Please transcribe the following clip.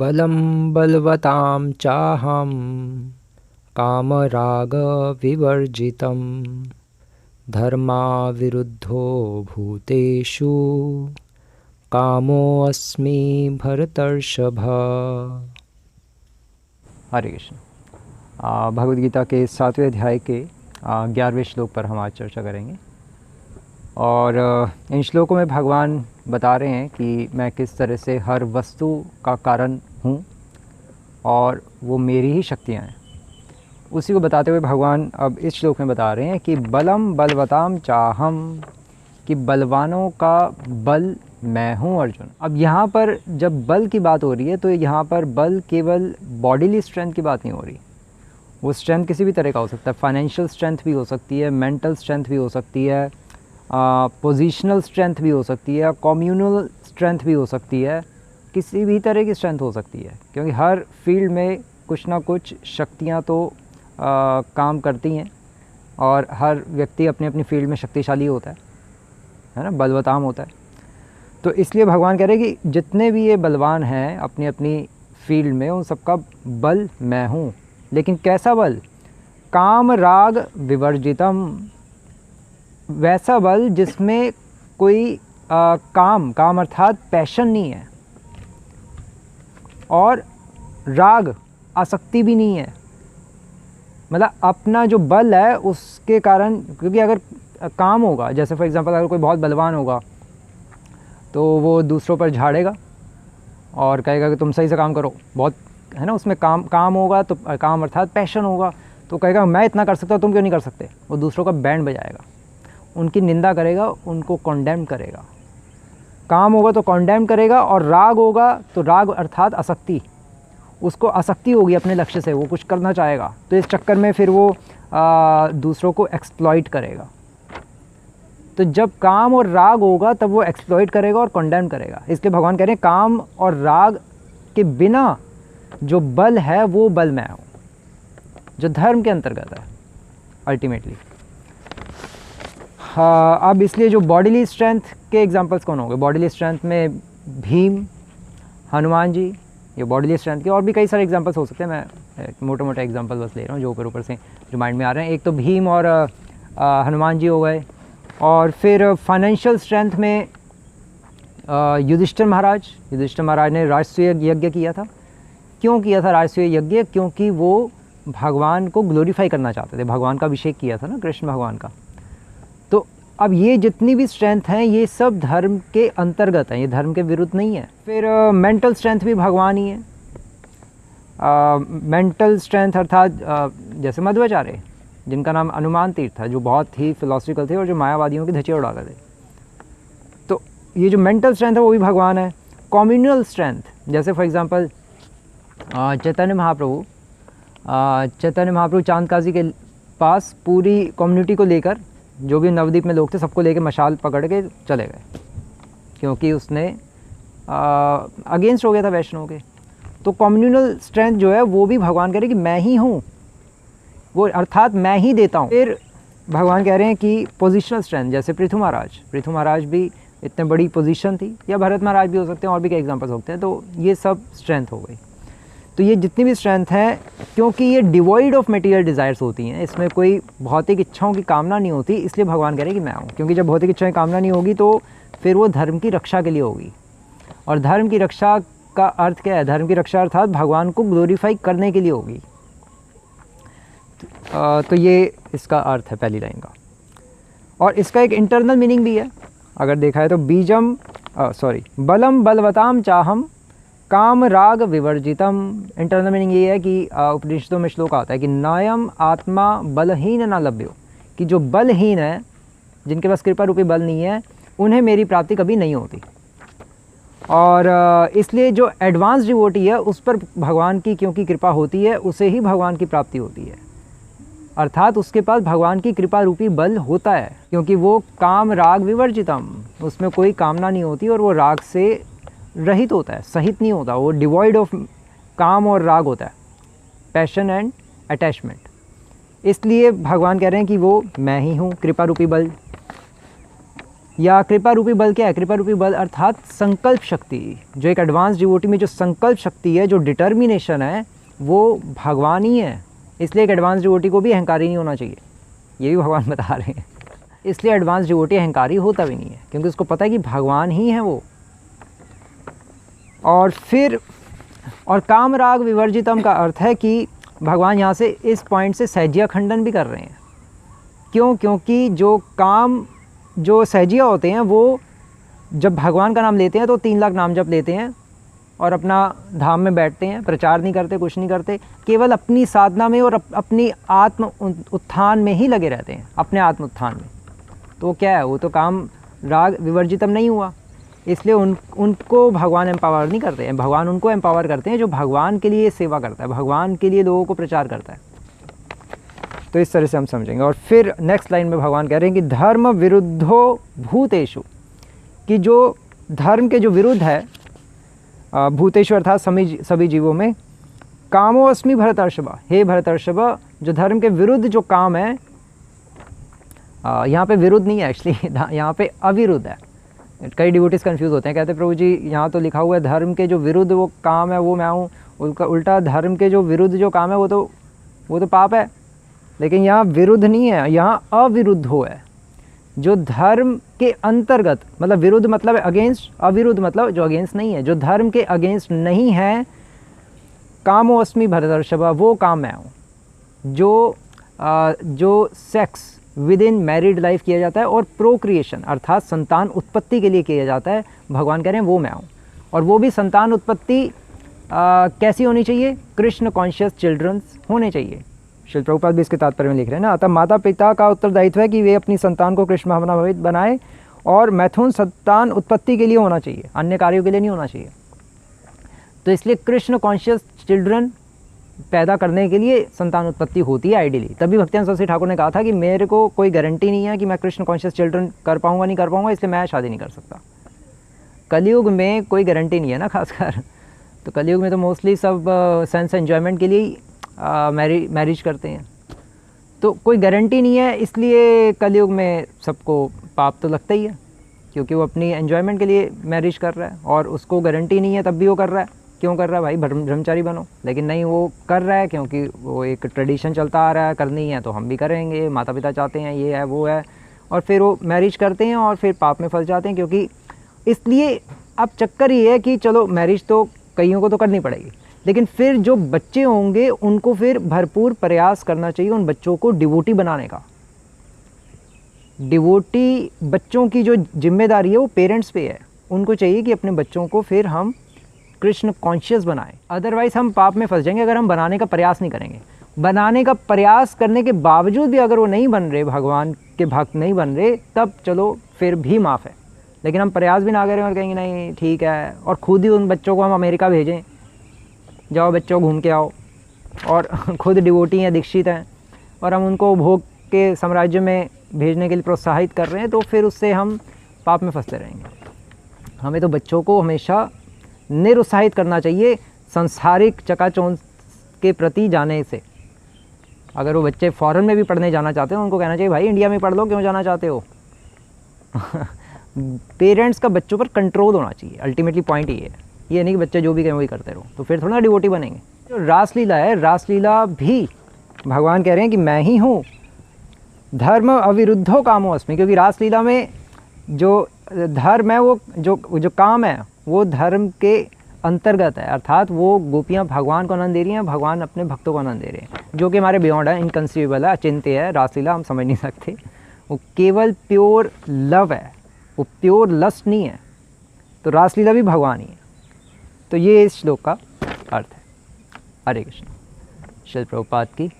बलं बलवतां चाहं कामरागविवर्जितं धर्माविरुद्धो भूतेषु कामोऽस्मि भरतर्षभ। हरे कृष्ण। भगवद गीता के 7वें अध्याय के 11वें श्लोक पर हम आज चर्चा करेंगे। और इन श्लोकों में भगवान बता रहे हैं कि मैं किस तरह से हर वस्तु का कारण हूँ और वो मेरी ही शक्तियाँ हैं। उसी को बताते हुए भगवान अब इस श्लोक में बता रहे हैं कि बलम बलवताम चाहम, कि बलवानों का बल मैं हूँ अर्जुन। अब यहाँ पर जब बल की बात हो रही है तो यहाँ पर बल केवल बॉडीली स्ट्रेंथ की बात नहीं हो रही। वो स्ट्रेंथ किसी भी तरह का हो सकता है। फाइनेंशियल स्ट्रेंथ भी हो सकती है, मेंटल स्ट्रेंथ भी हो सकती है, पोजीशनल स्ट्रेंथ भी हो सकती है, कम्युनल स्ट्रेंथ भी हो सकती है, किसी भी तरह की स्ट्रेंथ हो सकती है। क्योंकि हर फील्ड में कुछ ना कुछ शक्तियाँ तो काम करती हैं और हर व्यक्ति अपनी अपनी फील्ड में शक्तिशाली होता है ना, बलवताम होता है। तो इसलिए भगवान कह रहे हैं कि जितने भी ये बलवान हैं अपनी अपनी फील्ड में, उन सबका बल मैं हूँ। लेकिन कैसा बल? काम राग विवर्जितम, वैसा बल जिसमें कोई काम अर्थात पैशन नहीं है और राग आसक्ति भी नहीं है। मतलब अपना जो बल है उसके कारण, क्योंकि अगर काम होगा, जैसे फॉर एग्जांपल अगर कोई बहुत बलवान होगा तो वो दूसरों पर झाड़ेगा और कहेगा कि तुम सही से काम करो, बहुत है ना, उसमें काम होगा तो काम अर्थात पैशन होगा, तो कहेगा मैं इतना कर सकता हूँ, तुम क्यों नहीं कर सकते। वो दूसरों का बैंड बजाएगा, उनकी निंदा करेगा, उनको कॉन्डेम करेगा। काम होगा तो कॉन्डेम करेगा, और राग होगा तो राग अर्थात आसक्ति, उसको आसक्ति होगी अपने लक्ष्य से, वो कुछ करना चाहेगा, तो इस चक्कर में फिर वो दूसरों को एक्सप्लॉइट करेगा। तो जब काम और राग होगा तब वो एक्सप्लॉइट करेगा और कॉन्डेम करेगा। इसलिए भगवान कह रहे हैं काम और राग के बिना जो बल है वो बल मैं हूँ, जो धर्म के अंतर्गत है अल्टीमेटली। हाँ, अब इसलिए जो बॉडीली स्ट्रेंथ के एग्जांपल्स कौन होंगे? बॉडीली स्ट्रेंथ में भीम, हनुमान जी, ये बॉडीली स्ट्रेंथ के। और भी कई सारे एग्जांपल्स हो सकते हैं, मैं मोटे मोटे एग्जांपल बस ले रहा हूँ जो ऊपर से जो माइंड में आ रहे हैं। एक तो भीम और हनुमान जी हो गए। और फिर फाइनेंशियल स्ट्रेंथ में युधिष्ठिर महाराज ने राजसूय यज्ञ किया था। क्यों किया था राजसूय यज्ञ? क्योंकि वो भगवान को ग्लोरीफाई करना चाहते थे, भगवान का अभिषेक किया था ना, कृष्ण भगवान का। तो अब ये जितनी भी स्ट्रेंथ हैं ये सब धर्म के अंतर्गत हैं, ये धर्म के विरुद्ध नहीं है। फिर मेंटल स्ट्रेंथ भी भगवान ही है। मेंटल स्ट्रेंथ अर्थात जैसे मध्वाचार्य, जिनका नाम अनुमान तीर्थ था, जो बहुत ही फिलोसफिकल थे और जो मायावादियों की धज्जियां उड़ाते थे। तो ये जो मेंटल स्ट्रेंथ है वो भी भगवान है। कम्युनल स्ट्रेंथ, जैसे फॉर एग्जांपल चैतन्य महाप्रभु चांद काजी के पास पूरी कम्युनिटी को लेकर, जो भी नवद्वीप में लोग थे सबको लेकर मशाल पकड़ के चले गए, क्योंकि उसने अगेंस्ट हो गया था वैष्णव के। तो कम्युनल स्ट्रेंथ जो है वो भी भगवान कह रहे हैं कि मैं ही हूँ, वो अर्थात मैं ही देता हूँ। फिर भगवान कह रहे हैं कि पोजिशनल स्ट्रेंथ, जैसे पृथु महाराज भी इतने बड़ी पोजीशन थी, या भरत महाराज भी हो सकते हैं, और भी कई एग्जांपल्स होते हैं। तो ये सब स्ट्रेंथ हो गई। तो ये जितनी भी स्ट्रेंथ है, क्योंकि ये डिवॉइड ऑफ मटेरियल डिज़ायर्स होती हैं, इसमें कोई भौतिक इच्छाओं की कामना नहीं होती, इसलिए भगवान कह रहे हैं कि मैं हूँ। क्योंकि जब भौतिक इच्छाओं की कामना नहीं होगी तो फिर वो धर्म की रक्षा के लिए होगी। और धर्म की रक्षा का अर्थ क्या है? धर्म की रक्षा अर्थात भगवान को ग्लोरीफाई करने के लिए होगी। तो ये इसका अर्थ है पहली लाइन का। और इसका एक इंटरनल मीनिंग भी है, अगर देखा है तो बलम बलवताम चाहम काम राग विवर्जितम। इंटरनल मीनिंग ये है कि उपनिषदों में श्लोक आता है कि नायम आत्मा बलहीन न लभ्यो, कि जो बलहीन है, जिनके पास कृपा रूपी बल नहीं है, उन्हें मेरी प्राप्ति कभी नहीं होती। और इसलिए जो एडवांस डिवोटी है उस पर भगवान की क्योंकि कृपा होती है, उसे ही भगवान की प्राप्ति होती है। अर्थात उसके पास भगवान की कृपा रूपी बल होता है, क्योंकि वो काम राग विवर्जितम, उसमें कोई कामना नहीं होती और वो राग से रहित होता है, सहित नहीं होता, वो डिवॉइड ऑफ काम और राग होता है, पैशन एंड अटैचमेंट। इसलिए भगवान कह रहे हैं कि वो मैं ही हूँ, कृपा रूपी बल। या कृपा रूपी बल क्या है? कृपा रूपी बल अर्थात संकल्प शक्ति। जो एक एडवांस डिवोटी में जो संकल्प शक्ति है, जो डिटर्मिनेशन है, वो भगवान ही है। इसलिए एक एडवांस डिवोटी को भी अहंकारी नहीं होना चाहिए, ये भी भगवान बता रहे हैं। इसलिए एडवांस डिवोटी अहंकारी होता भी नहीं है, क्योंकि उसको पता है कि भगवान ही है वो। और फिर काम राग विवर्जितम का अर्थ है कि भगवान यहाँ से इस पॉइंट से सहजिया खंडन भी कर रहे हैं। क्यों? क्योंकि जो सहजिया होते हैं वो जब भगवान का नाम लेते हैं तो 3 लाख नाम जप लेते हैं और अपना धाम में बैठते हैं, प्रचार नहीं करते, कुछ नहीं करते, केवल अपनी साधना में और अपनी आत्म उत्थान में ही लगे रहते हैं, अपने आत्म उत्थान में। तो क्या है? वो तो काम राग विवर्जितम नहीं हुआ। इसलिए उनको भगवान एम्पावर नहीं करते हैं। भगवान उनको एम्पावर करते हैं जो भगवान के लिए सेवा करता है, भगवान के लिए लोगों को प्रचार करता है। तो इस तरह से हम समझेंगे। और फिर नेक्स्ट लाइन में भगवान कह रहे हैं कि धर्म विरुद्धो भूतेषु, कि जो धर्म के जो विरुद्ध है भूतेषु अर्थात सभी जीवों में, कामो अस्मि भरतर्षभ, हे भरतर्षभ, जो धर्म के विरुद्ध जो काम है, यहाँ पे विरुद्ध नहीं है एक्चुअली, यहाँ पे अविरुद्ध है। कई डिवोटीज कंफ्यूज होते हैं, कहते हैं प्रभु जी यहाँ तो लिखा हुआ है धर्म के जो विरुद्ध वो काम है वो मैं हूँ, उल्टा धर्म के जो विरुद्ध जो काम है वो तो पाप है। लेकिन यहाँ विरुद्ध नहीं है, यहाँ अविरुद्ध हो है। जो धर्म के अंतर्गत, मतलब विरुद्ध मतलब अगेंस्ट, अविरुद्ध मतलब जो अगेंस्ट नहीं है, जो धर्म के अगेंस्ट नहीं है, कामो अस्मि भरतर्षभ, वो काम मैं हूँ। जो sex with in married life किया जाता है और प्रोक्रिएशन अर्थात संतान उत्पत्ति के लिए किया जाता है, भगवान कह रहे हैं वो मैं हूँ। और वो भी संतान उत्पत्ति कैसी होनी चाहिए? कृष्ण कॉन्शियस चिल्ड्रंस होने चाहिए। श्रील प्रभुपाद भी इसके तात्पर्य में लिख रहे हैं ना। अतः माता पिता का उत्तरदायित्व है कि वे अपनी संतान को कृष्ण भावनाभवित बनाए, और मैथुन संतान उत्पत्ति के लिए होना चाहिए, अन्य कार्यों के लिए नहीं होना चाहिए। तो इसलिए कृष्ण कॉन्शियस चिल्ड्रन पैदा करने के लिए संतान उत्पत्ति होती है आइडियली। तभी भक्तियान सरस्वती ठाकुर ने कहा था कि मेरे को कोई गारंटी नहीं है कि मैं कृष्ण कॉन्शियस चिल्ड्रन कर पाऊंगा नहीं कर पाऊंगा, इसलिए मैं शादी नहीं कर सकता। कलयुग में कोई गारंटी नहीं है ना, खासकर तो कलयुग में तो मोस्टली सब सेंस एंजॉयमेंट के लिए मैरिज करते हैं, तो कोई गारंटी नहीं है। इसलिए कलयुग में सबको पाप तो लगता ही है, क्योंकि वो अपनी एंजॉयमेंट के लिए मैरिज कर रहा है और उसको गारंटी नहीं है, तब भी वो कर रहा है। क्यों कर रहा है? भाई ब्रह्मचारी बनो। लेकिन नहीं, वो कर रहा है क्योंकि वो एक ट्रेडिशन चलता आ रहा है, करनी है तो हम भी करेंगे, माता पिता चाहते हैं, ये है वो है, और फिर वो मैरिज करते हैं और फिर पाप में फंस जाते हैं। क्योंकि इसलिए अब चक्कर ये है कि चलो मैरिज तो कईयों को तो करनी पड़ेगी, लेकिन फिर जो बच्चे होंगे उनको फिर भरपूर प्रयास करना चाहिए उन बच्चों को डिवोटी बनाने का। डिवोटी बच्चों की जो जिम्मेदारी है वो पेरेंट्स पे है। उनको चाहिए कि अपने बच्चों को फिर हम कृष्ण कॉन्शियस बनाएं, अदरवाइज हम पाप में फंस जाएंगे अगर हम बनाने का प्रयास नहीं करेंगे। बनाने का प्रयास करने के बावजूद भी अगर वो नहीं बन रहे, भगवान के भक्त नहीं बन रहे, तब चलो फिर भी माफ़ है। लेकिन हम प्रयास भी ना करें और कहेंगे नहीं ठीक है, और खुद ही उन बच्चों को हम अमेरिका भेजें, जाओ बच्चों घूम के आओ, और खुद डिवोटी हैं, दीक्षित हैं, और हम उनको भोग के साम्राज्य में भेजने के लिए प्रोत्साहित कर रहे हैं, तो फिर उससे हम पाप में फंसते रहेंगे। हमें तो बच्चों को हमेशा निरुत्साहित करना चाहिए संसारिक चकाचौंध के प्रति जाने से। अगर वो बच्चे फॉरेन में भी पढ़ने जाना चाहते हैं, उनको कहना चाहिए भाई इंडिया में पढ़ लो, क्यों जाना चाहते हो। पेरेंट्स का बच्चों पर कंट्रोल होना चाहिए, अल्टीमेटली पॉइंट ये है। ये नहीं कि बच्चे जो भी कहें वही करते रहो, तो फिर थोड़ा डिवोटी बनेंगे। जो रासलीला है, रासलीला भी भगवान कह रहे हैं कि मैं ही हूँ। धर्म अविरुद्धो कामो अस्मि, क्योंकि रासलीला में जो धर्म है वो जो काम है वो धर्म के अंतर्गत है, अर्थात वो गोपियाँ भगवान को आनंद दे रही हैं, भगवान अपने भक्तों को आनंद दे रहे हैं, जो कि हमारे बियॉन्ड है, इनकंसीवेबल है, अचिंत्य है। रासलीला हम समझ नहीं सकते। वो केवल प्योर लव है, वो प्योर लस्ट नहीं है। तो रासलीला भी भगवान ही है। तो ये इस श्लोक का अर्थ है। हरे कृष्ण। श्रील प्रभुपाद की